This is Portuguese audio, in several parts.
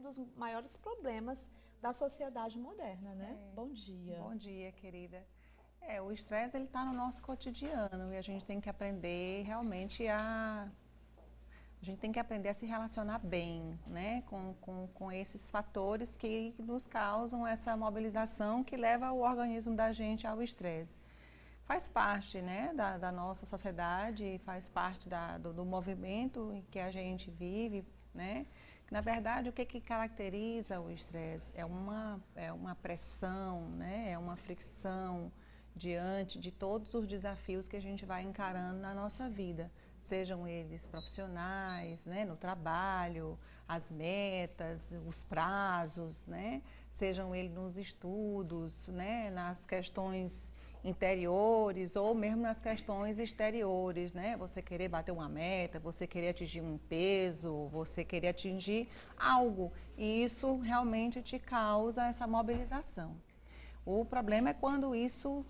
dos maiores problemas da sociedade moderna, né? Bom dia. Bom dia, querida. O estresse ele está no nosso cotidiano e a gente tem que aprender realmente a gente tem que aprender a se relacionar bem, né, com esses fatores que nos causam essa mobilização que leva o organismo da gente ao estresse. Faz parte, né, da nossa sociedade, faz parte do movimento em que a gente vive, né? Na verdade, o que caracteriza o estresse? É uma pressão, né? É uma fricção diante de todos os desafios que a gente vai encarando na nossa vida, sejam eles profissionais, né, no trabalho, as metas, os prazos, né, sejam eles nos estudos, né, nas questões interiores ou mesmo nas questões exteriores, né? Você querer bater uma meta, você querer atingir um peso, você querer atingir algo, e isso realmente te causa essa mobilização. O problema é quando isso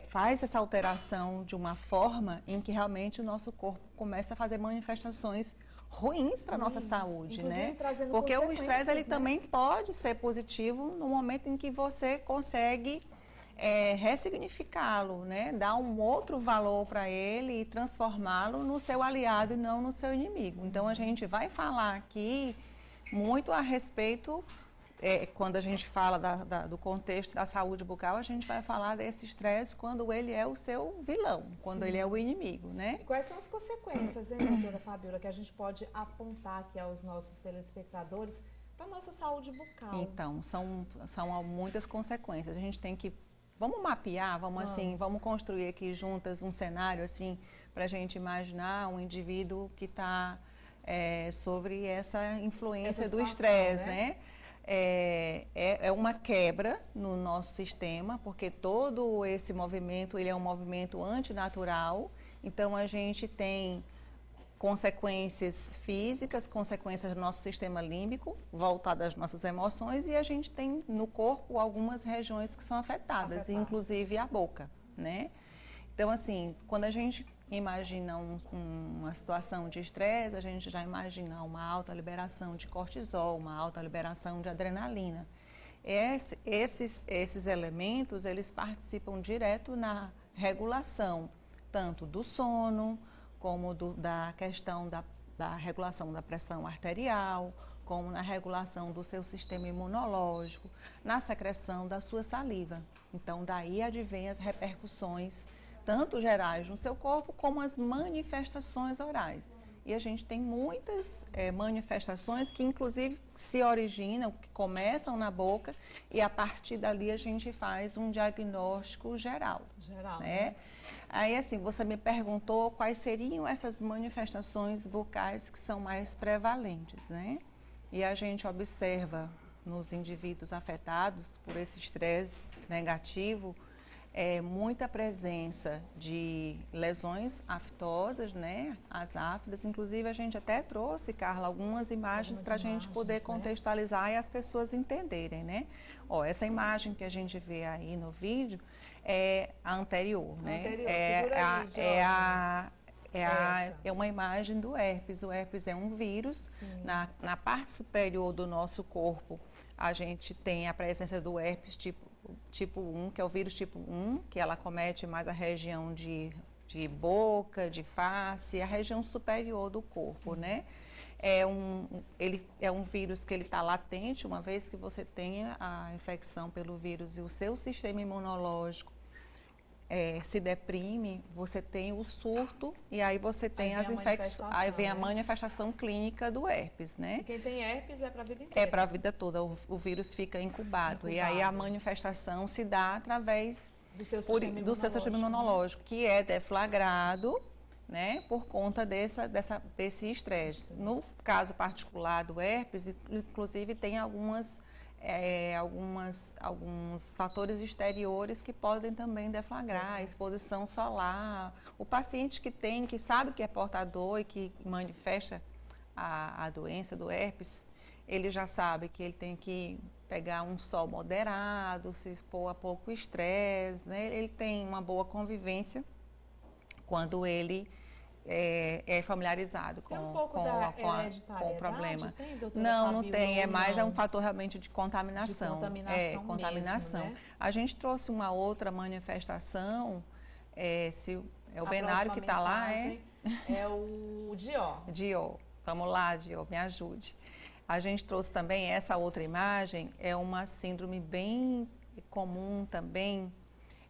faz essa alteração de uma forma em que realmente o nosso corpo começa a fazer manifestações ruins para a nossa saúde, né? Porque o estresse ele também pode ser positivo no momento em que você consegue ressignificá-lo, né? Dar um outro valor para ele e transformá-lo no seu aliado e não no seu inimigo. Então a gente vai falar aqui muito a respeito. Quando a gente fala do contexto da saúde bucal, a gente vai falar desse estresse quando ele é o seu vilão, quando ele é o inimigo, né? E quais são as consequências, hein, doutora Fabiola, que a gente pode apontar aqui aos nossos telespectadores para a nossa saúde bucal? Então, são muitas consequências. A gente tem que... Vamos mapear, vamos construir aqui juntas um cenário, assim, para a gente imaginar um indivíduo que está sobre essa influência do estresse, né? É uma quebra no nosso sistema, porque todo esse movimento, ele é um movimento antinatural, então a gente tem consequências físicas, consequências do nosso sistema límbico, voltadas às nossas emoções, e a gente tem no corpo algumas regiões que são afetadas. Inclusive a boca, né? Então, assim, quando a gente imagina uma situação de estresse, a gente já imagina uma alta liberação de cortisol, uma alta liberação de adrenalina. Esses elementos, eles participam direto na regulação, tanto do sono, como da questão da regulação da pressão arterial, como na regulação do seu sistema imunológico, na secreção da sua saliva. Então, daí advém as repercussões tanto gerais no seu corpo, como as manifestações orais. E a gente tem muitas manifestações que, inclusive, se originam, que começam na boca, e a partir dali a gente faz um diagnóstico geral. Né? Aí, assim, você me perguntou quais seriam essas manifestações bucais que são mais prevalentes, né? E a gente observa nos indivíduos afetados por esse estresse negativo, muita presença de lesões aftosas, né? As aftas, inclusive a gente até trouxe, Carla, algumas imagens para a gente poder contextualizar e as pessoas entenderem, né? Ó, essa imagem que a gente vê aí no vídeo é a anterior, né? É uma imagem do herpes. O herpes é um vírus. Na parte superior do nosso corpo, a gente tem a presença do herpes tipo 1, que é o vírus tipo 1, que ela comete mais a região de boca, de face, a região superior do corpo, né? Ele é um vírus que ele está latente, uma vez que você tenha a infecção pelo vírus e o seu sistema imunológico se deprime, você tem o surto e aí você tem as infecções, aí vem a manifestação clínica do herpes, né? E quem tem herpes é para a vida inteira. É para a vida toda, o vírus fica incubado. E aí a manifestação se dá através do seu sistema imunológico, que é deflagrado, né, por conta desse estresse. No caso particular do herpes, inclusive tem alguns fatores exteriores que podem também deflagrar, a exposição solar. O paciente que sabe que é portador e que manifesta a doença do herpes, ele já sabe que ele tem que pegar um sol moderado, se expor a pouco estresse, né? Ele tem uma boa convivência quando ele familiarizado Tem um pouco da hereditariedade, com o problema. Tem, doutora Não Fabíola, tem, ou mais não? um fator realmente de contaminação. De contaminação contaminação. mesmo, né? A gente trouxe uma outra manifestação, se o A Benário que está lá mensagem é o Dió. Dió. Vamos lá, Dió, me ajude. A gente trouxe também essa outra imagem, é uma síndrome bem comum também,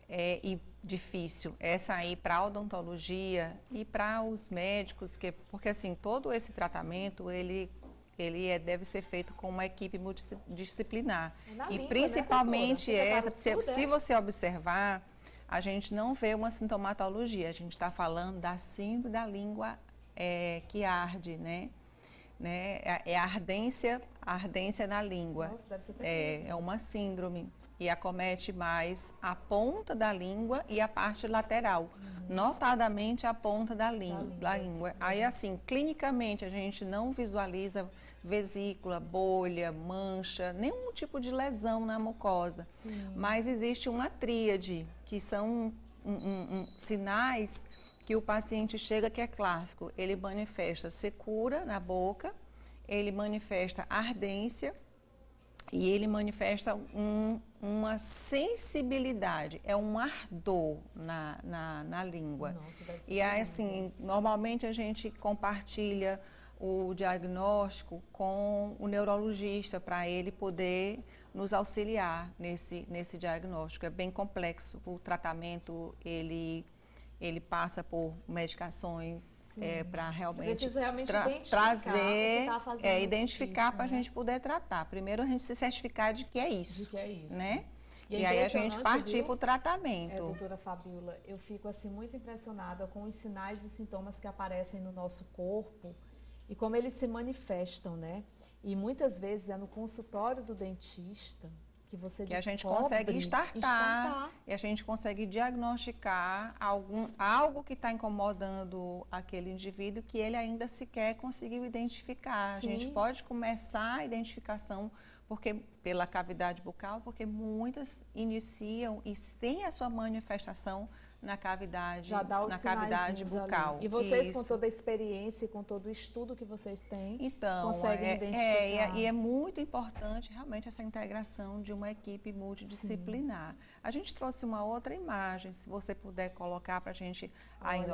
e difícil. Essa aí para a odontologia e para os médicos, porque assim, todo esse tratamento, ele deve ser feito com uma equipe multidisciplinar. E língua, principalmente né, essa, se você observar, a gente não vê uma sintomatologia, a gente está falando da síndrome da língua que arde, né? É a ardência na língua. Nossa, deve ser terrível. É uma síndrome e acomete mais a ponta da língua e a parte lateral, notadamente a ponta da língua. Aí, assim, clinicamente, a gente não visualiza vesícula, bolha, mancha, nenhum tipo de lesão na mucosa. Sim. Mas existe uma tríade, que são sinais que o paciente chega, que é clássico. Ele manifesta secura na boca, ele manifesta ardência, e ele manifesta uma sensibilidade, um ardor na língua. Nossa, deve ser e aí, assim, normalmente a gente compartilha o diagnóstico com o neurologista para ele poder nos auxiliar nesse diagnóstico. É bem complexo. O tratamento, ele passa por medicações para realmente trazer, identificar para a gente poder tratar. Primeiro a gente se certificar de que é isso. Né? E aí a gente partir para o tratamento. Doutora Fabíola, eu fico assim muito impressionada com os sinais e os sintomas que aparecem no nosso corpo e como eles se manifestam, né? E muitas vezes é no consultório do dentista que você a gente consegue estartar e a gente consegue diagnosticar algo que está incomodando aquele indivíduo que ele ainda sequer conseguiu identificar. Sim. A gente pode começar a identificação pela cavidade bucal, porque muitas iniciam e têm a sua manifestação na cavidade bucal. Ali. E vocês, com toda a experiência e com todo o estudo que vocês têm, conseguem identificar. E é muito importante realmente essa integração de uma equipe multidisciplinar. Sim. A gente trouxe uma outra imagem, se você puder colocar para a gente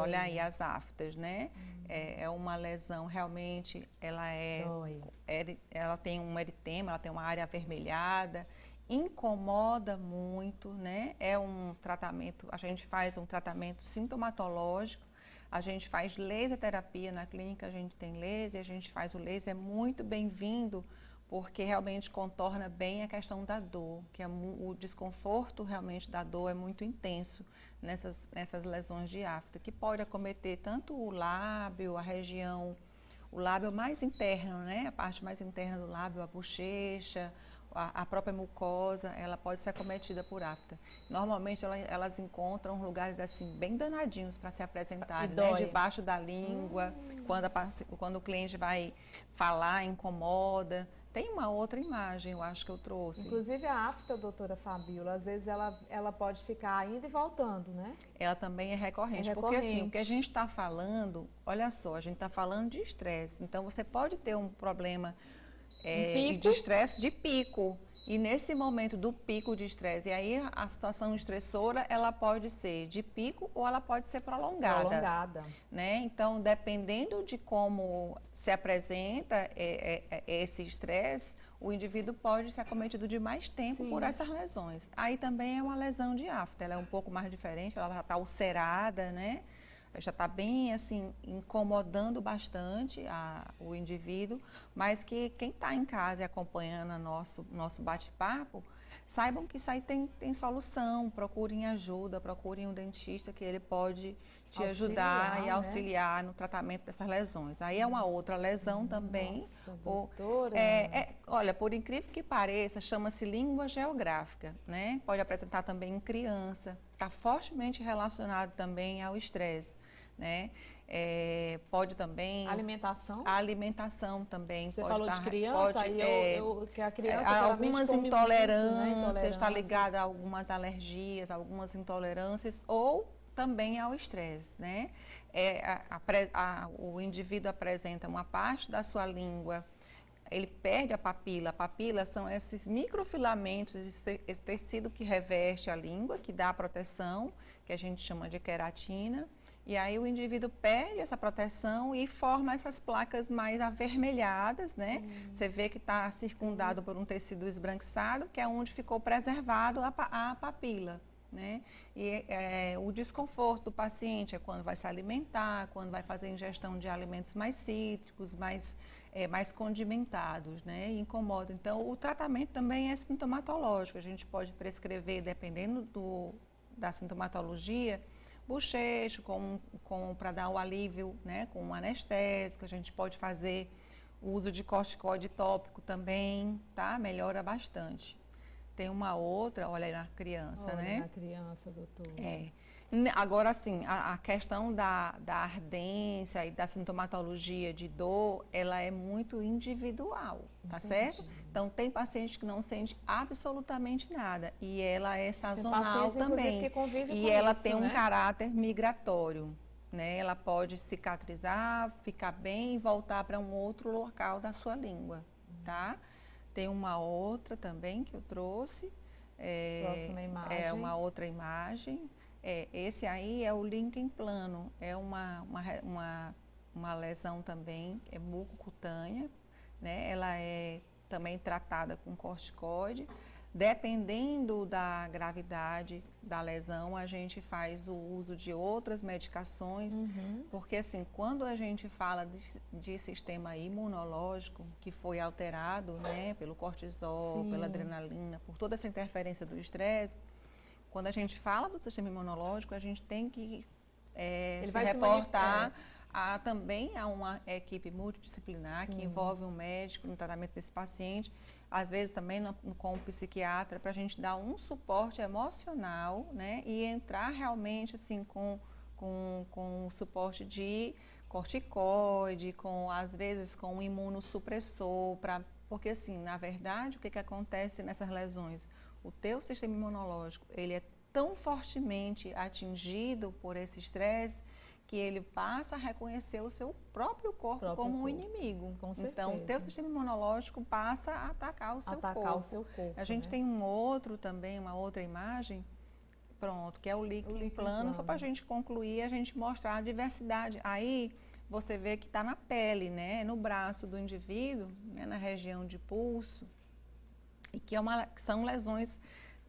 olhar aí as aftas, né? É uma lesão realmente, ela tem um eritema, ela tem uma área avermelhada, incomoda muito, né? É um tratamento, a gente faz um tratamento sintomatológico, a gente faz laser terapia na clínica, a gente tem laser, a gente faz o laser, é muito bem-vindo, porque realmente contorna bem a questão da dor, que o desconforto realmente da dor é muito intenso nessas lesões de afta, que pode acometer tanto o lábio, o lábio mais interno, né? A parte mais interna do lábio, a bochecha, a própria mucosa, ela pode ser acometida por afta. Normalmente elas encontram lugares assim bem danadinhos para se apresentarem, né? Debaixo da língua, quando o cliente vai falar, incomoda. Tem uma outra imagem, eu acho que eu trouxe. Inclusive a afta, doutora Fabíola, às vezes ela pode ficar indo e voltando, né? Ela também é recorrente, porque assim, o que a gente está falando, olha só, a gente está falando de estresse, então você pode ter um problema de estresse de pico. E nesse momento do pico de estresse, e aí a situação estressora, ela pode ser de pico ou ela pode ser prolongada. Né? Então, dependendo de como se apresenta esse estresse, o indivíduo pode ser acometido de mais tempo por essas lesões. Aí também é uma lesão de afta, ela é um pouco mais diferente, ela já está ulcerada, né? Já está bem assim, incomodando bastante o indivíduo, mas que quem está em casa e acompanhando nosso bate-papo, saibam que isso aí tem solução, procurem ajuda, procurem um dentista que ele pode te ajudar e auxiliar no tratamento dessas lesões. Aí é uma outra lesão também. Nossa, doutora. Olha, por incrível que pareça, chama-se língua geográfica, né? Pode apresentar também em criança, está fortemente relacionado também ao estresse, né? Pode também... Alimentação? A alimentação também. Você falou de criança, que a criança algumas intolerâncias, está ligada a algumas alergias, algumas intolerâncias, ou também ao estresse, né? O indivíduo apresenta uma parte da sua língua, ele perde a papila. A papila são esses microfilamentos, esse tecido que reveste a língua, que dá a proteção, que a gente chama de queratina. E aí o indivíduo perde essa proteção e forma essas placas mais avermelhadas, né? Sim. Você vê que está circundado por um tecido esbranquiçado, que é onde ficou preservado a papila, né? E o desconforto do paciente é quando vai se alimentar, quando vai fazer ingestão de alimentos mais cítricos, mais condimentados, né? E incomoda. Então, o tratamento também é sintomatológico. A gente pode prescrever, dependendo da sintomatologia, bochecho, para dar o alívio, né, com um anestésico. A gente pode fazer o uso de corticoide tópico também, tá? Melhora bastante. Tem uma outra, olha aí na criança, né? Olha na criança, doutor. Agora, assim, a questão da ardência e da sintomatologia de dor, ela é muito individual, tá certo? Então, tem paciente que não sente absolutamente nada e ela é sazonal também. Que convive e com ela isso, tem um né? caráter migratório, né? Ela pode cicatrizar, ficar bem e voltar para um outro local da sua língua, tá? Tem uma outra também que eu trouxe. Próxima imagem. É uma outra imagem. Esse aí é o líquen plano, é uma lesão também, é mucocutânea, né? Ela é também tratada com corticoide. Dependendo da gravidade da lesão, a gente faz o uso de outras medicações, porque assim, quando a gente fala de sistema imunológico que foi alterado, né, pelo cortisol, pela adrenalina, por toda essa interferência do estresse, quando a gente fala do sistema imunológico, a gente tem que se reportar também a uma equipe multidisciplinar que envolve um médico no tratamento desse paciente, às vezes também com um psiquiatra, para a gente dar um suporte emocional, né, e entrar realmente assim com o suporte de corticoide, às vezes com um imunossupressor, porque assim, na verdade, o que acontece nessas lesões? O teu sistema imunológico, ele é tão fortemente atingido por esse estresse que ele passa a reconhecer o seu próprio corpo como um inimigo. Com certeza. Então, o teu sistema imunológico passa a atacar o seu corpo. A gente tem uma outra imagem, pronto, que é o líquen plano, só para a gente concluir, a gente mostrar a diversidade. Aí, você vê que está na pele, né, no braço do indivíduo, né, na região de pulso, e que são lesões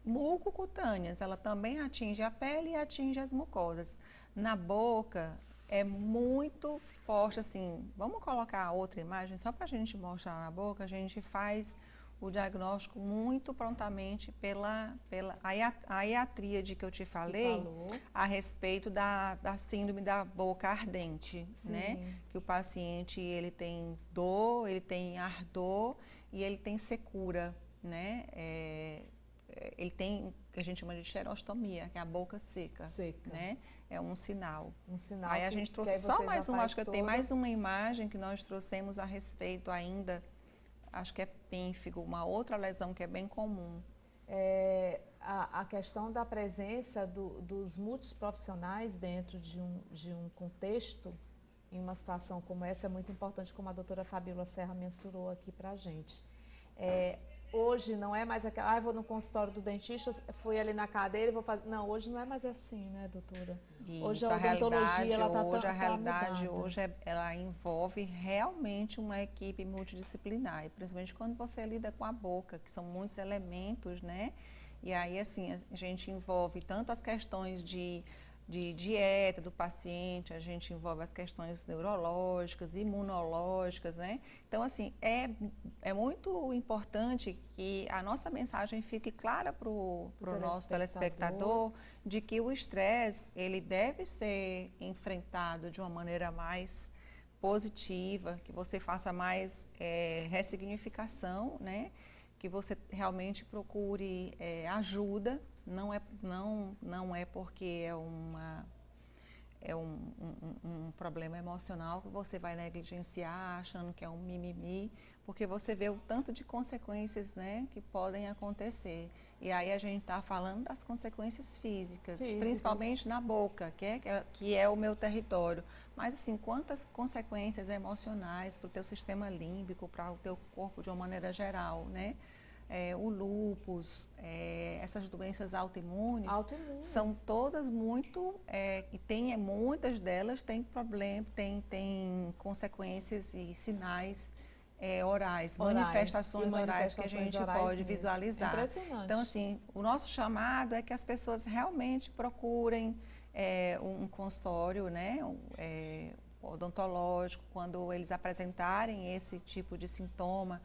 mucocutâneas, ela também atinge a pele e atinge as mucosas. Na boca é muito forte, assim, vamos colocar outra imagem só para a gente mostrar na boca, a gente faz o diagnóstico muito prontamente aí a tríade que eu te falei a respeito da síndrome da boca ardente, né? Que o paciente, ele tem dor, ele tem ardor e ele tem secura, né? Ele tem o que a gente chama de xerostomia, que é a boca seca, né? É um sinal. Aí a gente trouxe só mais uma, acho que tem mais uma imagem que nós trouxemos a respeito ainda, acho que é pínfigo, uma outra lesão que é bem comum. A questão da presença dos multiprofissionais dentro de um contexto, em uma situação como essa, é muito importante, como a doutora Fabíola Serra mensurou aqui para a gente. Hoje não é mais aquela, vou no consultório do dentista, fui ali na cadeira e vou fazer. Não, hoje não é mais assim, né, doutora? Isso, hoje a odontologia, a realidade hoje ela envolve realmente uma equipe multidisciplinar, e principalmente quando você lida com a boca, que são muitos elementos, né? E aí, assim, a gente envolve tanto as questões de dieta do paciente, a gente envolve as questões neurológicas, imunológicas, né? Então, assim, é muito importante que a nossa mensagem fique clara para o nosso telespectador de que o estresse, ele deve ser enfrentado de uma maneira mais positiva, que você faça mais ressignificação, né? Que você realmente procure ajuda. Não é porque um problema emocional que você vai negligenciar achando que é um mimimi, porque você vê o tanto de consequências, né, que podem acontecer. E aí a gente está falando das consequências físicas, principalmente na boca, que é o meu território. Mas assim, quantas consequências emocionais para o teu sistema límbico, para o teu corpo de uma maneira geral, né? O lúpus, essas doenças autoimunes, são todas muito, e muitas delas têm problema, têm consequências e sinais orais, manifestações orais que a gente pode visualizar. Impressionante. Então, assim, o nosso chamado é que as pessoas realmente procurem um consultório, né, odontológico, quando eles apresentarem esse tipo de sintoma.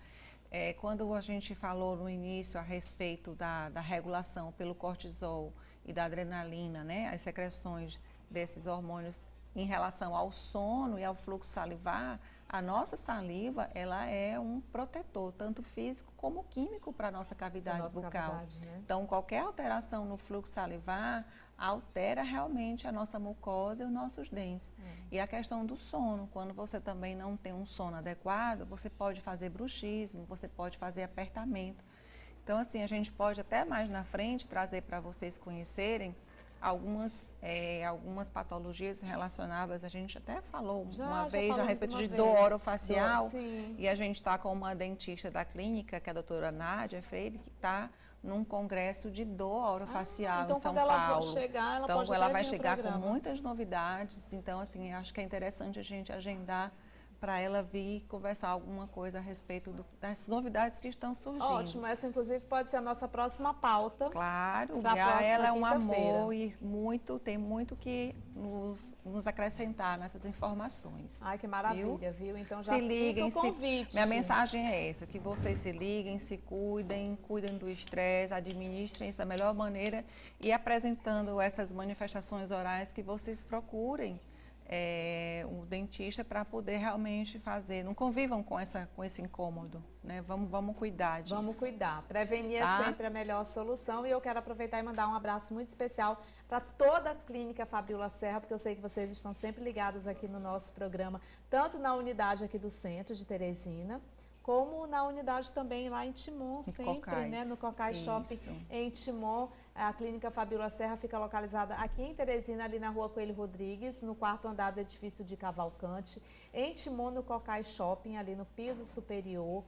Quando a gente falou no início a respeito da regulação pelo cortisol e da adrenalina, né, as secreções desses hormônios em relação ao sono e ao fluxo salivar, a nossa saliva, ela é um protetor, tanto físico como químico para a nossa cavidade bucal. Né? Então, qualquer alteração no fluxo salivar altera realmente a nossa mucosa e os nossos dentes. E a questão do sono, quando você também não tem um sono adequado, você pode fazer bruxismo, você pode fazer apertamento. Então, assim, a gente pode até mais na frente trazer para vocês conhecerem algumas patologias relacionadas, a gente até falou uma vez a respeito de dor orofacial, e a gente está com uma dentista da clínica, que é a doutora Nádia Freire, que está num congresso de dor orofacial em São Paulo. Então, ela vai chegar com muitas novidades, então, assim, acho que é interessante a gente agendar para ela vir conversar alguma coisa a respeito das novidades que estão surgindo. Ótimo, essa inclusive pode ser a nossa próxima pauta. Claro, ela é um amor e tem muito que nos acrescentar nessas informações. Ai, que maravilha, viu? Então já se liguem, fica o convite. Minha mensagem é essa, que vocês se liguem, se cuidem do estresse, administrem isso da melhor maneira e apresentando essas manifestações orais que vocês procurem o dentista para poder realmente fazer, não convivam com esse incômodo, né? Vamos cuidar disso. Vamos cuidar, prevenir é sempre a melhor solução e eu quero aproveitar e mandar um abraço muito especial para toda a Clínica Fabiola Serra, porque eu sei que vocês estão sempre ligados aqui no nosso programa, tanto na unidade aqui do centro de Teresina, como na unidade também lá em Timon, sempre, né? No Cocais Shopping em Timon. A Clínica Fabiola Serra fica localizada aqui em Teresina, ali na Rua Coelho Rodrigues, no 4º andar do edifício de Cavalcante. Em Timon, no Cocais Shopping, ali no piso superior.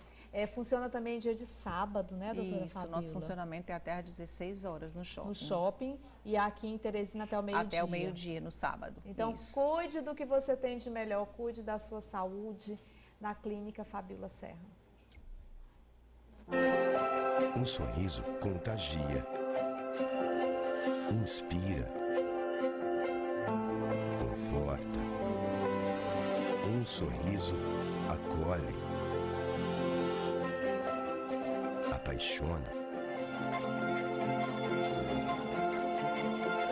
Funciona também dia de sábado, né, doutora Fabiola? Nosso funcionamento é até às 16 horas no shopping. No shopping e aqui em Teresina até o meio-dia. Até o meio-dia, no sábado. Então, cuide do que você tem de melhor, cuide da sua saúde na Clínica Fabiola Serra. Um sorriso contagia. Inspira, conforta. Um sorriso acolhe, apaixona,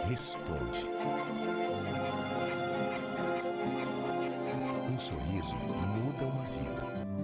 responde. Um sorriso muda uma vida.